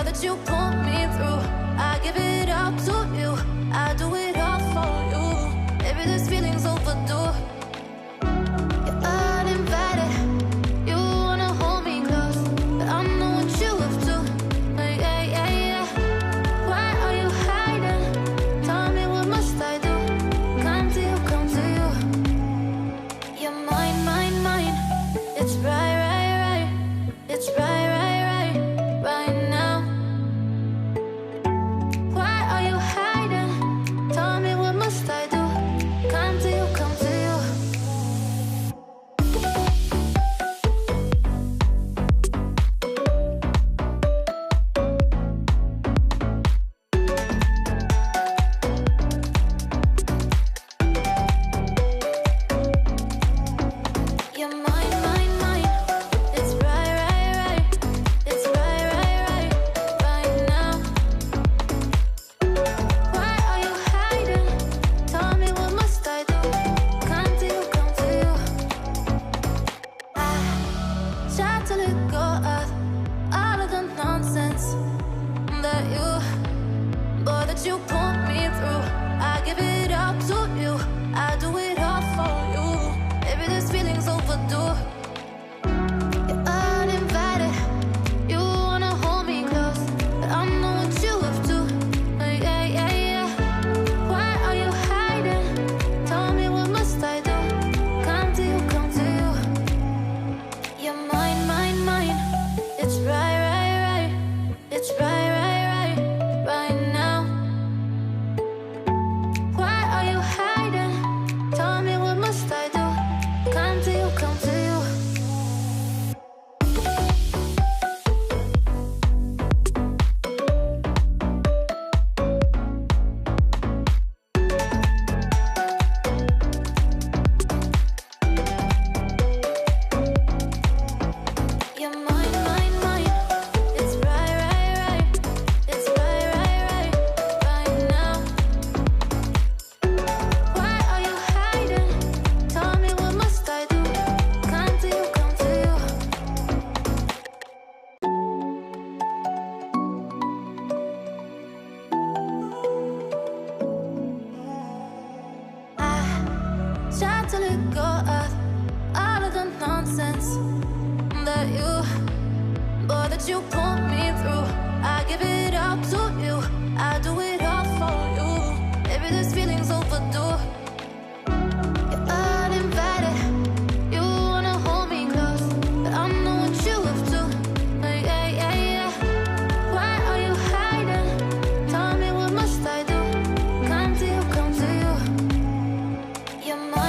that you pull me through. I give it up to you, I do it all for you. Maybe this feeling's overdue. You're uninvited, you wanna hold me close, but I know what you have to. Yeah, yeah, yeah. Why are you hiding? Tell me, what must I do? Come to you, come to you. You're mine, mine, mine. It's right, right, right. It's right, right, right, right now. Why are you hiding? Tell me, what must I do? Come to you, come to you. You're mine, mine, mine. It's right, right, right. It's right, right, right, right now. Why are you hiding? Tell me, what must I do? Come to you, come to you. I try to let go of all of the nonsense that you pulled me through. I give it up to you, I do it all for you. Maybe this feeling's overdue. You're uninvited, you wanna hold me close, but I know what you have to. Yeah, yeah, yeah. Why are you hiding? Tell me, what must I do? Come to you, come to you. You're mine, mine, mine. It's right, right, right. It's right, right, right, right now. Why are you hiding? Tell me, what must I do? Come to you, come to you. You're mine, mine, mine. It's right, right, right. It's right, right, right, right now. Why are you hiding? Tell me, what must I do? Come to you, come to you. I try to let go of all of the nonsense that you pulled me through. I give it up to you, I do it all for you. Maybe this feeling's overdue. You're uninvited, you wanna hold me close, but I know what you have to. Yeah, yeah, yeah. Why are you hiding? Tell me, what must I do? Come to you, come to you. You're mine.